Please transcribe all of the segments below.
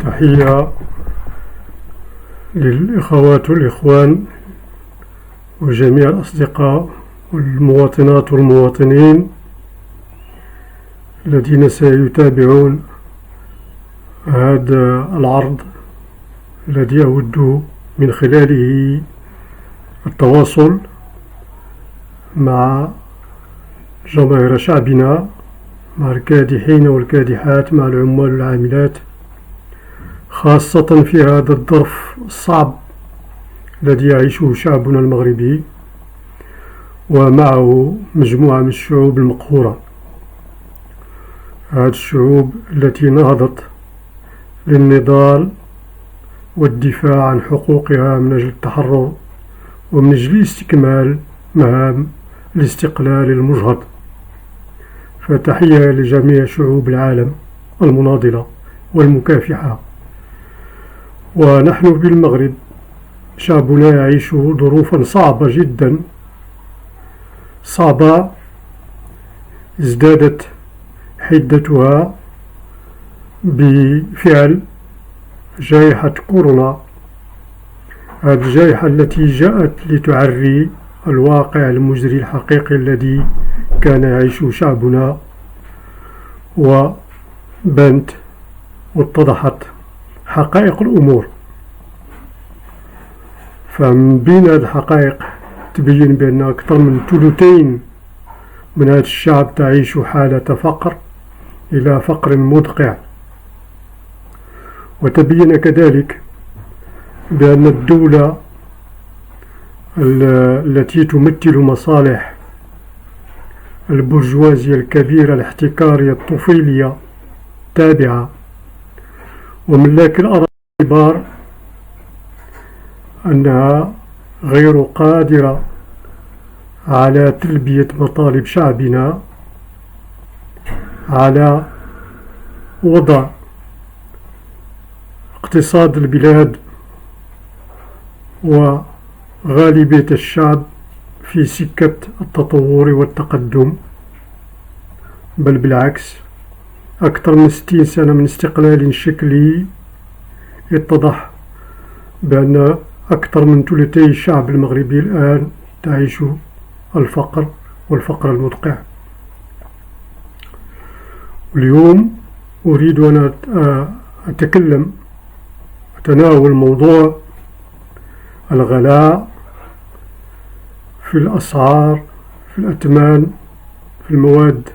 تحية للإخوات والإخوان وجميع الأصدقاء والمواطنات والمواطنين الذين سيتابعون هذا العرض الذي أود من خلاله التواصل مع جماهير شعبنا، مع الكادحين والكادحات، مع العمال والعاملات، خاصة في هذا الظرف الصعب الذي يعيشه شعبنا المغربي ومعه مجموعة من الشعوب المقهورة، هذه الشعوب التي نهضت للنضال والدفاع عن حقوقها من أجل التحرر ومن أجل استكمال مهام الاستقلال المجهض. فتحية لجميع شعوب العالم المناضلة والمكافحة. ونحن بالمغرب شعبنا يعيش ظروفا صعبة جدا، صعبة ازدادت حدتها بفعل جائحة كورونا، هذه الجائحة التي جاءت لتعري الواقع المزري الحقيقي الذي كان يعيشه شعبنا، وبانت واتضحت حقائق الأمور. فمن بين هذه الحقائق تبين بأن أكثر من ثلثين من هذا الشعب تعيش حالة فقر إلى فقر مدقع. وتبين كذلك بأن الدولة التي تمثل مصالح البرجوازية الكبيرة الاحتكارية الطفيلية تابعة وملاك الأراضي الكبار أنها غير قادرة على تلبية مطالب شعبنا، على وضع اقتصاد البلاد وغالبية الشعب في سكة التطور والتقدم، بل بالعكس. أكثر من 60 سنة من استقلال شكلي اتضح بأن أكثر من ثلثي الشعب المغربي الآن تعيش الفقر والفقر المدقع. اليوم أريد أن أتناول موضوع الغلاء في الأسعار، في الأثمان، في المواد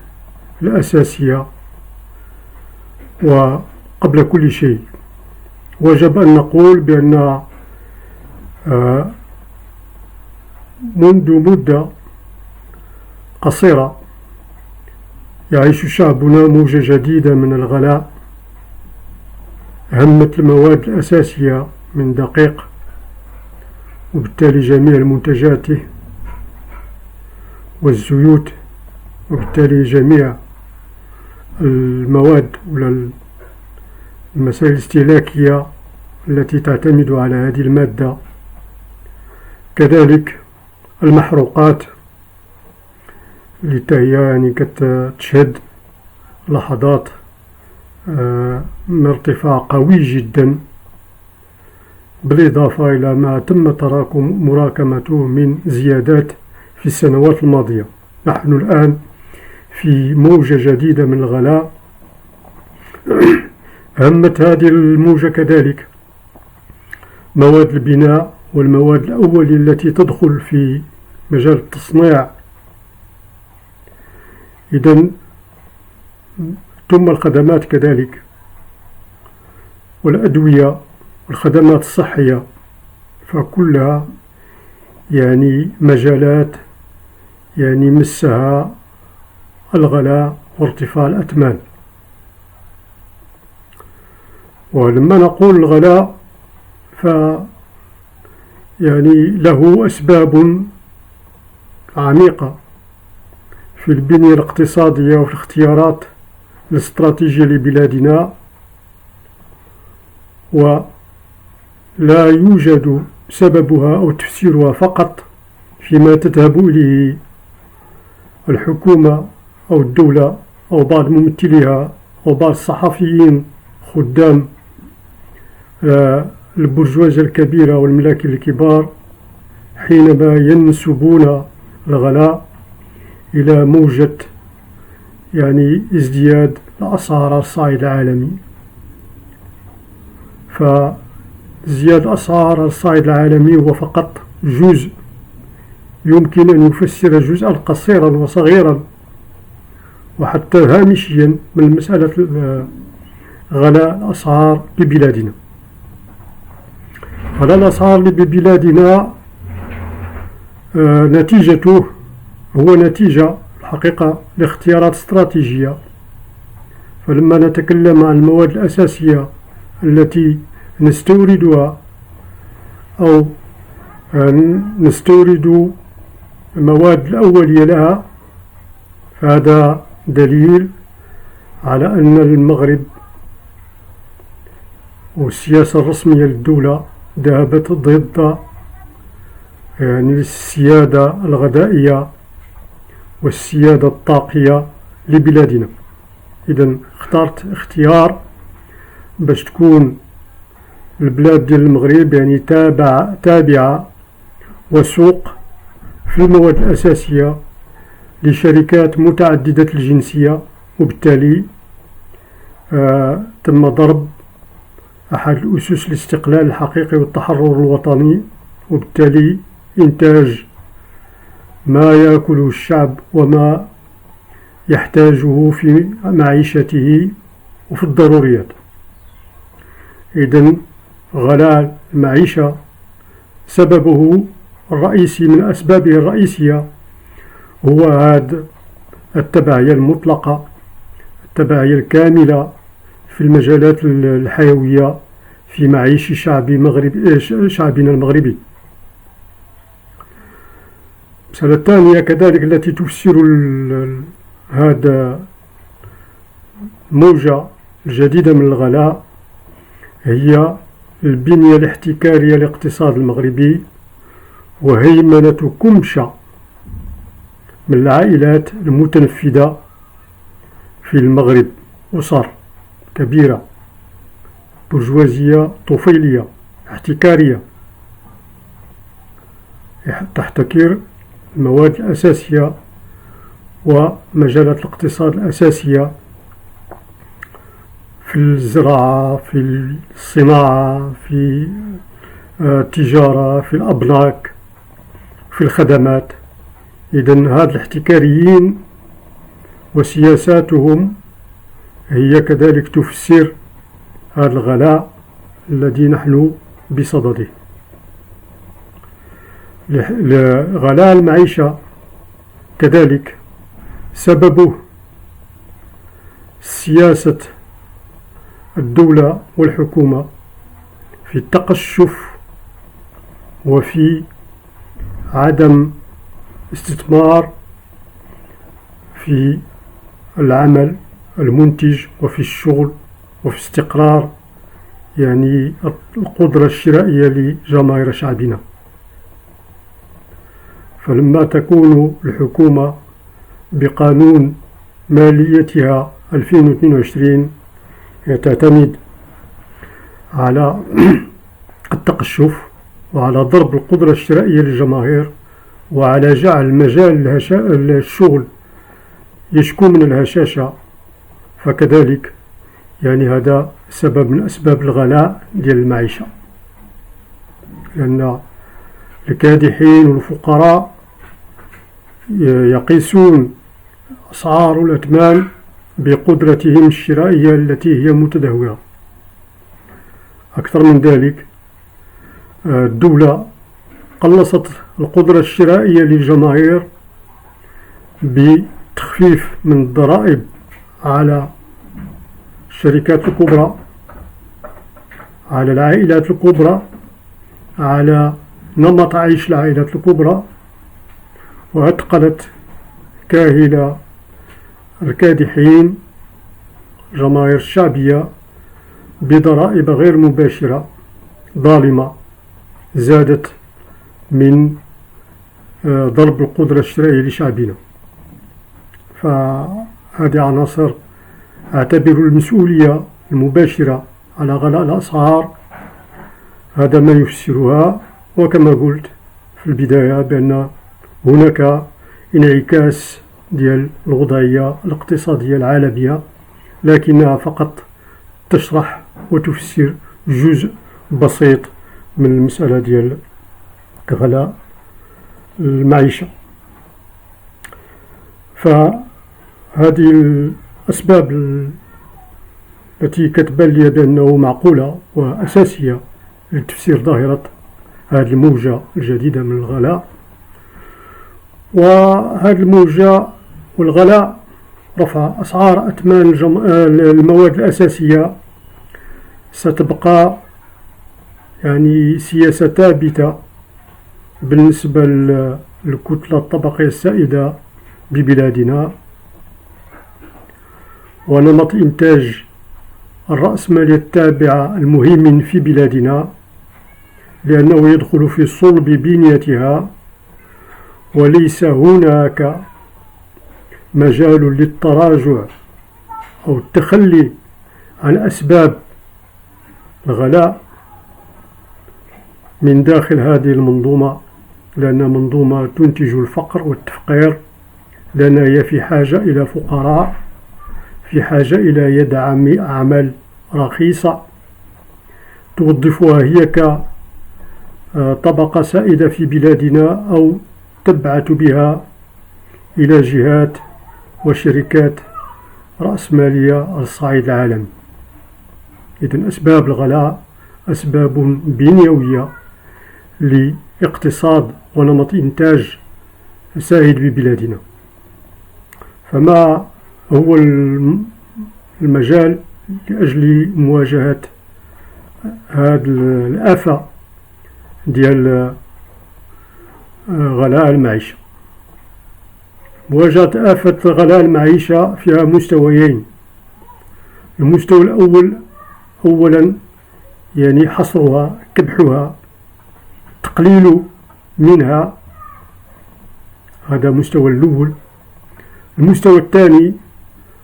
الأساسية. وقبل كل شيء وجب أن نقول بأن منذ مدة قصيرة يعيش شعبنا موجة جديدة من الغلاء، همت المواد الأساسية من دقيق وبالتالي جميع منتجاته، والزيوت، وبالتالي جميع المواد ولا المسائل الاستهلاكية التي تعتمد على هذه المادة، كذلك المحروقات اللي هي يعني كتشهد لحظات من ارتفاع قوي جدا، بالإضافة إلى ما تم مراكمته من زيادات في السنوات الماضية. نحن الآن في موجة جديدة من الغلاء. همت هذه الموجة كذلك مواد البناء والمواد الأولية التي تدخل في مجال التصنيع، إذن ثم الخدمات كذلك، والأدوية والخدمات الصحية، فكلها يعني مجالات يعني مسها الغلاء وارتفاع الأثمان. ولما نقول الغلاء يعني له أسباب عميقة في البنية الاقتصادية وفي الاختيارات الاستراتيجية لبلادنا، ولا يوجد سببها أو تفسيرها فقط فيما تذهب إليه الحكومة أو الدولة أو بعض ممثليها أو بعض الصحفيين خدام البرجوازية الكبيرة والملاك الكبار حينما ينسبون الغلاء إلى موجة يعني ازدياد الأسعار على الصعيد العالمي. فزيادة الأسعار على الصعيد العالمي هو فقط جزء يمكن أن يفسر جزءا قصيرا وصغيرا وحتى هامشيا من مسألة غلاء الأسعار ببلادنا. غلاء الأسعار ببلادنا نتيجته هو نتيجة الحقيقة لاختيارات استراتيجية. فلما نتكلم عن المواد الأساسية التي نستوردها أو نستورد المواد الأولية لها، فهذا دليل على أن المغرب والسياسة الرسمية للدولة ذهبت ضد يعني السيادة الغذائية والسيادة الطاقية لبلادنا. إذن اخترت اختيار باش تكون البلاد ديال المغرب يعني تابعة وسوق في المواد الأساسية لشركات متعددة الجنسية، وبالتالي تم ضرب أحد الأسس الاستقلال الحقيقي والتحرر الوطني، وبالتالي إنتاج ما يأكله الشعب وما يحتاجه في معيشته وفي الضروريات. إذن غلاء المعيشة سببه الرئيسي من أسبابه الرئيسية هو هذا التبعية المطلقة، التبعية الكاملة في المجالات الحيوية في معيش شعبنا المغربي. المسألة الثانية كذلك التي تفسر هذا الموجة الجديدة من الغلاء هي البنية الاحتكارية للاقتصاد المغربي وهيمنة كمشة من العائلات المتنفذة في المغرب، أسر كبيرة برجوازية طفيلية احتكارية تحتكر المواد الأساسية ومجالات الاقتصاد الأساسية في الزراعة، في الصناعة، في التجارة، في الأبناك، في الخدمات. إذن هاد الاحتكاريين وسياساتهم هي كذلك تفسر هذا الغلاء الذي نحن بصدده. غلاء المعيشة كذلك سببه سياسة الدولة والحكومة في التقشف وفي عدم استثمار في العمل المنتج وفي الشغل وفي استقرار يعني القدرة الشرائية لجماهير شعبنا. فلما تكون الحكومة بقانون ماليتها 2022 تعتمد على التقشف وعلى ضرب القدرة الشرائية للجماهير وعلى جعل مجال الشغل يشكو من الهشاشة، فكذلك يعني هذا سبب من أسباب الغلاء ديال المعيشة، لأن الكادحين والفقراء يقيسون أسعار الأثمان بقدرتهم الشرائية التي هي متدهورة. أكثر من ذلك الدولة قلصت القدرة الشرائية للجماهير بتخفيف من الضرائب على الشركات الكبرى، على العائلات الكبرى، على نمط عيش العائلات الكبرى، وأثقلت كاهل الكادحين جماهير الشعبية بضرائب غير مباشرة ظالمة زادت من ضرب القدرة الشرائية لشعبنا. فهذه عناصر أعتبر المسؤولية المباشرة على غلاء الأسعار هذا ما يفسرها. وكما قلت في البداية بأن هناك انعكاس ديال الوضعية الاقتصادية العالمية، لكنها فقط تشرح وتفسر جزء بسيط من المسألة ديال غلاء المعيشة. فهذه الأسباب التي كتبان لي بأنه معقولة وأساسية لتفسير ظاهرة هذه الموجة الجديدة من الغلاء. وهذه الموجة والغلاء رفع أسعار أثمان المواد الأساسية ستبقى يعني سياسة ثابتة بالنسبة للكتلة الطبقية السائدة ببلادنا، ونمط إنتاج الرأسمالية التابعة المهم في بلادنا، لأنه يدخل في صلب بنيتها، وليس هناك مجال للتراجع أو التخلي عن أسباب الغلاء من داخل هذه المنظومة، لأنها منظومة تنتج الفقر والتفقير، لأنها هي في حاجة إلى فقراء، في حاجة إلى يد عمل رخيصة توظفها هي كطبقة سائدة في بلادنا، أو تبعث بها إلى جهات وشركات رأسمالية على الصعيد العالمي. إذن أسباب الغلاء أسباب بنيوية لاقتصاد ونمط إنتاج سائد ببلادنا. فما هو المجال لأجل مواجهة هذه الآفة ديال غلاء المعيشة؟ مواجهة آفة غلاء المعيشة فيها مستويين. المستوى الأول أولا يعني حصرها، كبحها، تقليل منها، هذا المستوى الأول. المستوى الثاني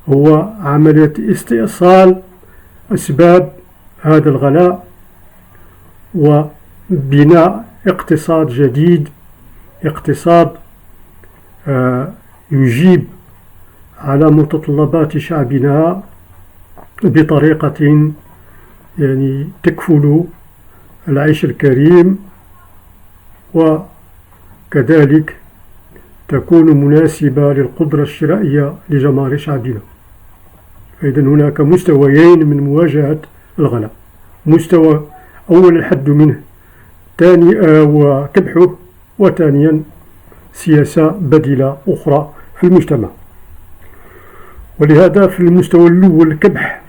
هو عملية استئصال أسباب هذا الغلاء وبناء اقتصاد جديد، اقتصاد يجيب على متطلبات شعبنا بطريقة يعني تكفل العيش الكريم، وكذلك تكون مناسبة للقدرة الشرائية لجماهير شعبنا. فإذا هناك مستويين من مواجهة الغلاء: مستوى أول الحد منه، ثاني وكبحه، وثانيا سياسة بديلة أخرى في المجتمع. ولهذا في المستوى الأول كبح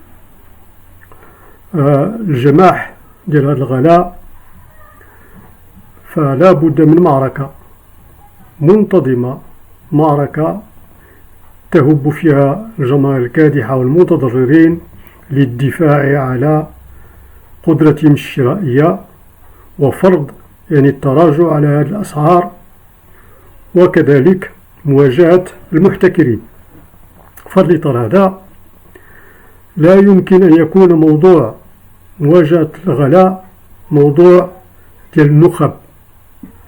الجماح ديال هذا الغلاء، فلا بد من معركة منتظمة، معركة تهب فيها الجماهير الكادحة والمتضررين للدفاع على قدرتهم الشرائية وفرض يعني التراجع على هذه الأسعار، وكذلك مواجهة المحتكرين. في الإطار هذا لا يمكن أن يكون موضوع مواجهة الغلاء موضوع ديال النخب،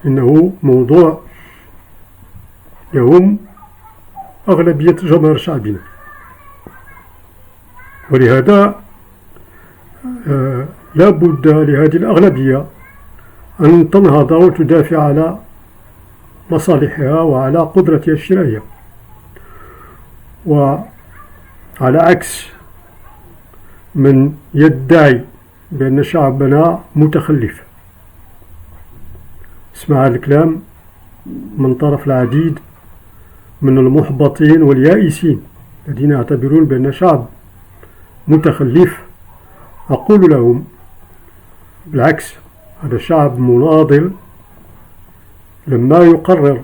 إنه موضوع يهم أغلبية جماهير شعبنا. ولهذا لا بد لهذه الأغلبية أن تنهض وتدافع على مصالحها وعلى قدرتها الشرائية، وعلى عكس من يدعي بأن شعبنا متخلف. اسمع هذا الكلام من طرف العديد من المحبطين واليائسين الذين يعتبرون بأن شعب متخلف. أقول لهم بالعكس، هذا شعب مناضل، لما يقرر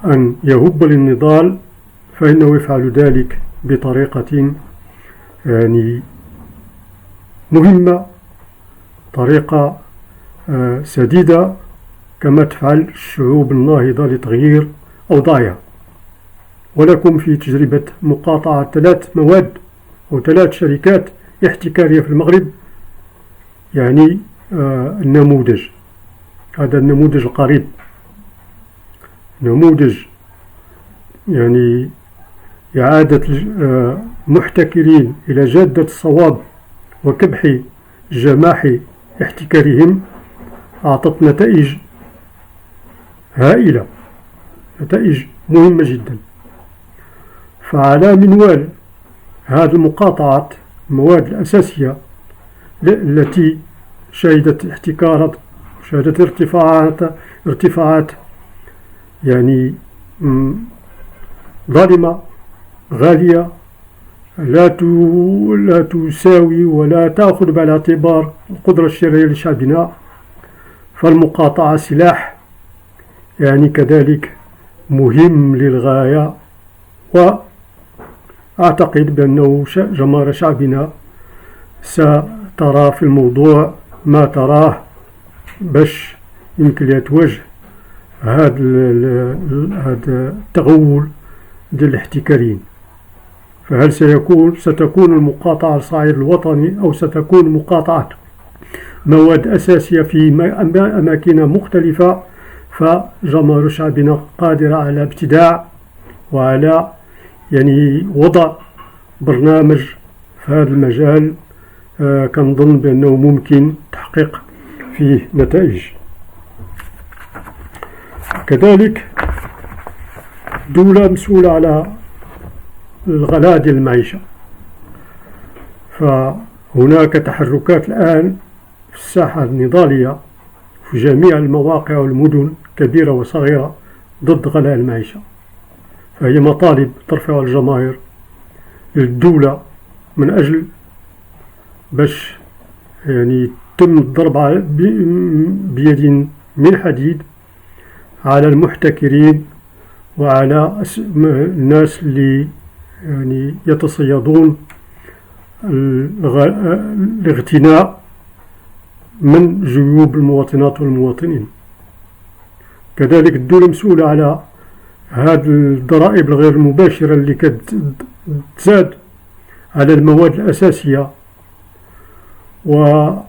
أن يهب للنضال فإنه يفعل ذلك بطريقة يعني مهمة، طريقة سديدة، كما تفعل الشعوب الناهضة لتغيير أوضاعها. ولكم في تجربة مقاطعة 3 مواد أو 3 شركات احتكارية في المغرب يعني النموذج. هذا النموذج القريب، نموذج يعني إعادة المحتكرين إلى جادة الصواب وكبح جماح احتكارهم، أعطت نتائج هائلة، نتائج مهمة جدا. فعلى منوال هذه المقاطعات المواد الأساسية التي شهدت احتكارات، شهدت ارتفاعات يعني ظالمة غالية، لا تساوي ولا تأخذ بعين الاعتبار القدرة الشرائية لشعبنا. فالمقاطعة سلاح يعني كذلك مهم للغاية، وأعتقد بأنه جماهير شعبنا سترى في الموضوع ما تراه باش يمكن يتواجه هذا التغول ديال الاحتكاريين. فهل ستكون المقاطعة على الصعيد الوطني أو ستكون مقاطعة مواد أساسية في أماكن مختلفة؟ فجماهير شعبنا قادرة على ابتداع وعلى يعني وضع برنامج في هذا المجال. كنظن بأنه ممكن تحقيق فيه نتائج. كذلك دولة مسؤولة على الغلاء ديال المعيشة، فهناك تحركات الآن في الساحة النضالية في جميع المواقع والمدن كبيرة وصغيرة ضد غلاء المعيشة. فهي مطالب ترفع الجماهير للدولة من أجل باش يعني تم الضرب بيد من حديد على المحتكرين وعلى الناس اللي يعني يتصيدون الاغتناء من جيوب المواطنات والمواطنين. كذلك الدولة مسؤولة على هذه الضرائب الغير المباشرة اللي كتزاد على المواد الأساسية. ولا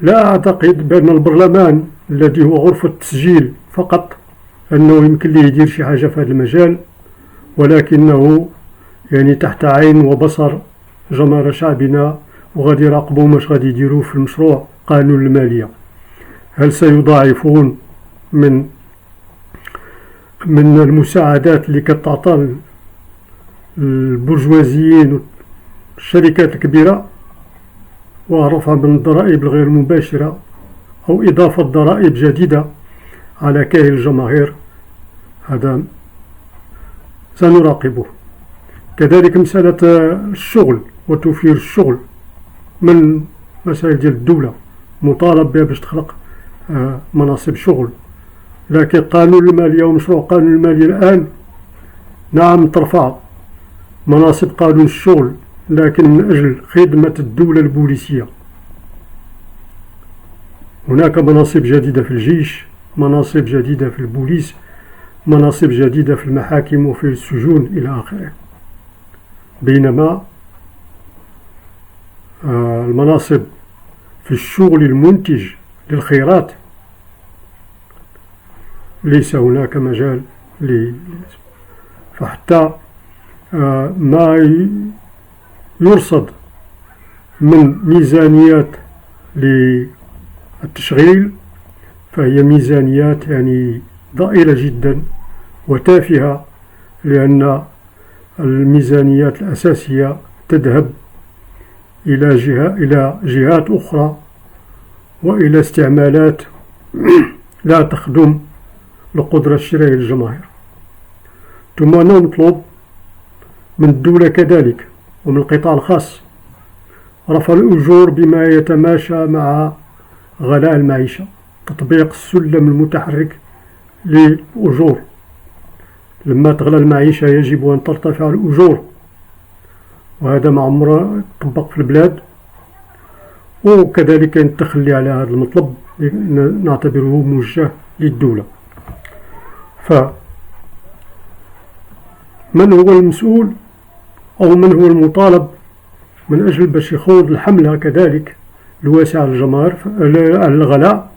أعتقد بأن البرلمان الذي هو غرفة التسجيل فقط أنه يمكن ليه يدير شي حاجة في هذا المجال، ولكنه يعني تحت عين وبصر جماهير شعبنا، وغادي يراقبوا واش غادي يديروا في المشروع قانون المالية. هل سيضاعفون من المساعدات اللي كتعطى البرجوازيين والشركات الكبيرة، ورفع من الضرائب الغير مباشرة أو إضافة ضرائب جديدة على كاهل الجماهير؟ هذا سنراقبه. كذلك مسألة الشغل وتوفير الشغل من مسائل ديال الدولة، مطالب بها باش تخلق مناصب شغل. لكن قانون المالية ومشروع قانون المالية الآن نعم ترفع مناصب قانون الشغل، لكن من أجل خدمة الدولة البوليسية. هناك مناصب جديدة في الجيش، مناصب جديدة في البوليس، مناصب جديدة في المحاكم وفي السجون إلى آخره. بينما المناصب في الشغل المنتج للخيرات ليس هناك مجال فحتى ما يرصد من ميزانيات للتشغيل فهي ميزانيات يعني ضئيلة جدا وتافهة، لأن الميزانيات الأساسية تذهب إلى جهات أخرى وإلى استعمالات لا تخدم القدرة الشرائية للجماهير. ثم نطلب من الدولة كذلك ومن القطاع الخاص رفع الأجور بما يتماشى مع غلاء المعيشة، تطبيق السلم المتحرك للأجور. لما تغلى المعيشة يجب أن ترتفع الأجور، وهذا ما عمره طبق في البلاد. وكذلك التخلي على هذا المطلب نعتبره موجه للدولة. فمن هو المسؤول أو من هو المطالب من أجل باش يخوض الحملة كذلك الواسع على الجماهير على الغلاء،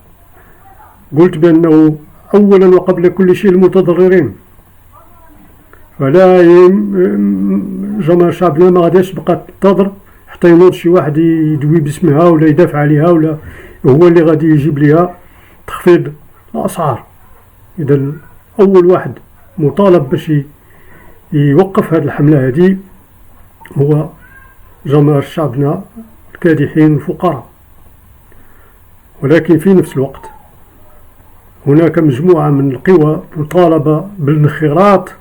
قلت بأنه أولا وقبل كل شيء المتضررين. فلا جماهير شعبنا ما غاديش تبقى تنتظر حتى ينوض شي واحد يدوي باسمها ولا يدافع عليها ولا هو اللي غادي يجيب ليها تخفيض الأسعار. إذا أول واحد مطالب باش يوقف هذه الحملة هذه هو جماهير شعبنا الكادحين والفقراء. ولكن في نفس الوقت هناك مجموعة من القوى مطالبة بالانخراط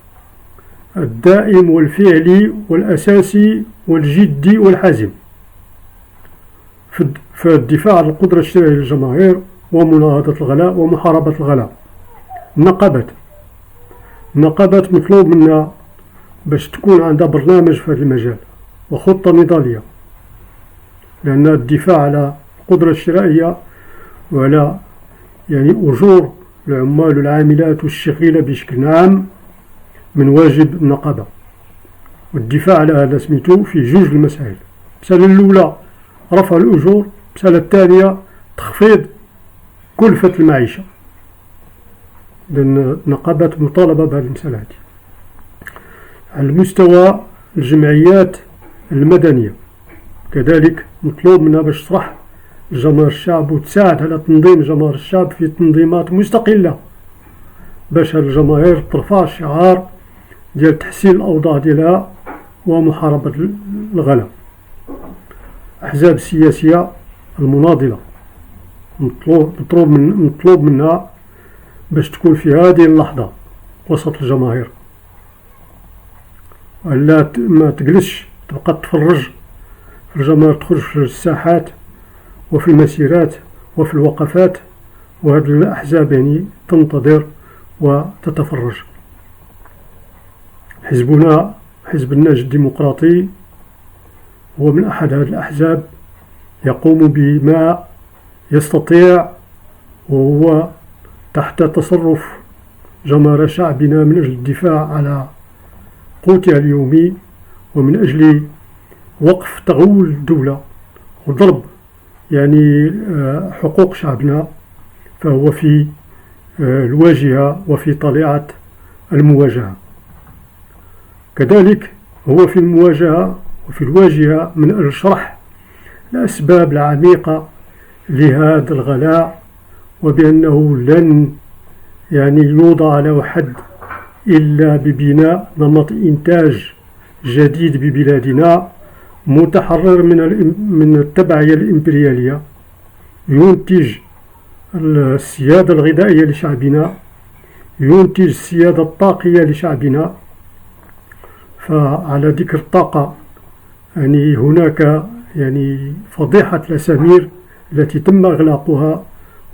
الدائم والفعلي والأساسي والجدي والحازم في الدفاع عن القدرة الشرائية للجماهير ومناهضة الغلاء ومحاربة الغلاء. النقابات مطلوب منا باش تكون عندها برنامج في هذا المجال وخطة نضالية، لأن الدفاع على القدرة الشرائية وعلى أجور العمال والعاملات والشغيلة بشكل عام من واجب النقابة. والدفاع على هذا سميتو في جوج المسائل: المسألة الأولى رفع الأجور، المسألة الثانية تخفيض كلفة المعيشة، لأن النقابات مطالبة بهذه المسألة هذه. على المستوى الجمعيات المدنية كذلك مطلوب منها باش تشرح جماهير الشعب وتساعد على تنظيم جماهير الشعب في تنظيمات مستقلة باش الجماهير ترفع الشعار ديال تحسين الأوضاع ديالها ومحاربة الغلاء. الأحزاب السياسية المناضلة مطلوب منها باش تكون في هذه اللحظة وسط الجماهير، ولا ما تجلسش تبقى تفرج في الجماهير تخرج في الساحات وفي المسيرات وفي الوقفات، وهذه الأحزاب تنتظر وتتفرج. حزبنا حزب النهج الديمقراطي هو من أحد هذه الأحزاب، يقوم بما يستطيع وهو تحت تصرف جماهير شعبنا من أجل الدفاع على قوتها اليومي ومن أجل وقف تغول الدولة وضرب حقوق شعبنا. فهو في الواجهة وفي طليعة المواجهة. كذلك هو في المواجهة وفي الواجهة من أجل شرح الأسباب العميقة لهذا الغلاء، وبأنه لن يوضع له حد إلا ببناء نمط إنتاج جديد ببلادنا متحرر من التبعية الإمبريالية، ينتج السيادة الغذائية لشعبنا، ينتج السيادة الطاقية لشعبنا. فعلى ذكر الطاقة هناك فضيحة الأسامير التي تم إغلاقها،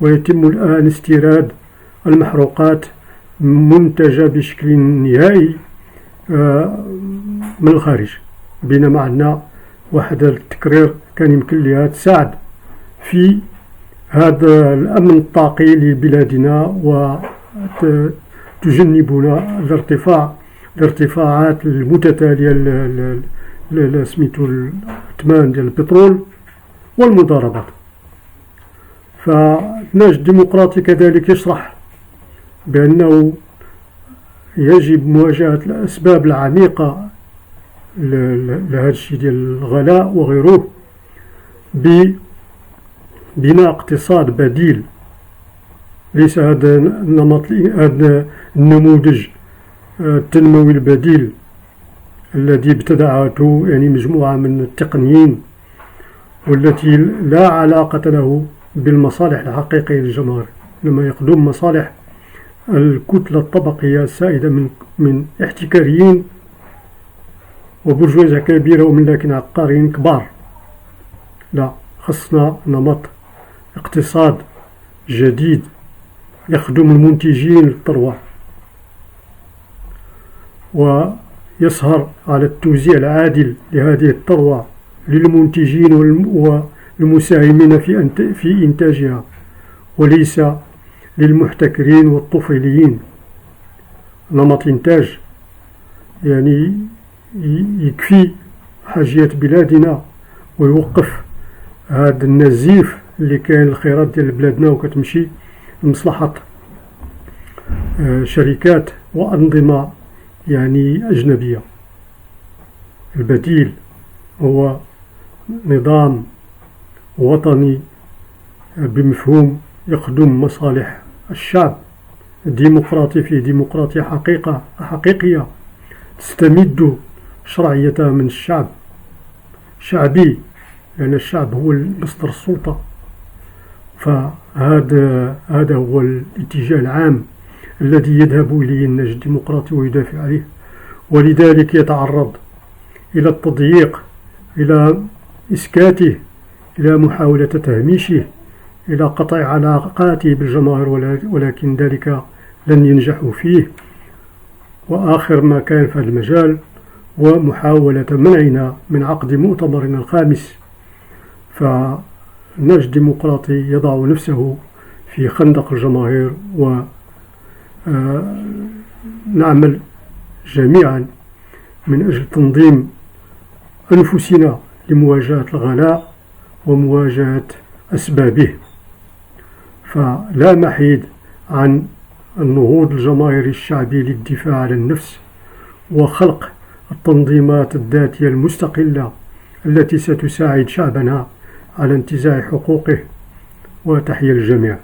ويتم الآن استيراد المحروقات منتجة بشكل نهائي من الخارج، بينما عندنا واحد التكرير كان يمكن لها تساعد في هذا الأمن الطاقي لبلادنا وتجنبنا الارتفاعات المتتالية سميتو الثمن ديال البترول والمضاربات. فالنهج الديمقراطي كذلك يشرح بأنه يجب مواجهة الأسباب العميقة لهذا الشيء ديال الغلاء وغيره ببناء اقتصاد بديل. ليس هذا النموذج التنموي البديل الذي ابتدعته مجموعة من التقنيين والتي لا علاقة له بالمصالح الحقيقية للجماهير، لما يخدم مصالح الكتلة الطبقية السائدة من احتكاريين وبرجوازة كبيرة وملاكين عقاريين كبار. لا، خصنا نمط اقتصاد جديد يخدم المنتجين للثروة ويسهر على التوزيع العادل لهذه الثروة للمنتجين والمساهمين في إنتاجها، وليس للمحتكرين والطفيليين. نمط إنتاج يكفي حاجيات بلادنا ويوقف هذا النزيف اللي كاين الخيرات ديال بلادنا وكتمشي لمصلحة شركات وأنظمة يعني أجنبية. البديل هو نظام وطني بمفهوم يخدم مصالح الشعب، ديمقراطي فيه ديمقراطية حقيقية تستمد شرعيتها من الشعب، شعبي لأن الشعب هو مصدر السلطة. فهذا هو الاتجاه العام الذي يذهب إليه النهج الديمقراطي ويدافع عليه، ولذلك يتعرض إلى التضييق، إلى إسكاته، إلى محاولة تهميشه، إلى قطع علاقاته بالجماهير، ولكن ذلك لن ينجحوا فيه. وآخر ما كان في هذا المجال ومحاولة منعنا من عقد مؤتمرنا الخامس. فالنهج الديمقراطي يضع نفسه في خندق الجماهير، ونعمل جميعا من أجل تنظيم أنفسنا لمواجهة الغلاء ومواجهة أسبابه. فلا محيد عن النهوض الجماهيري الشعبي للدفاع عن النفس وخلق التنظيمات الذاتية المستقلة التي ستساعد شعبنا على انتزاع حقوقه. وتحية الجميع.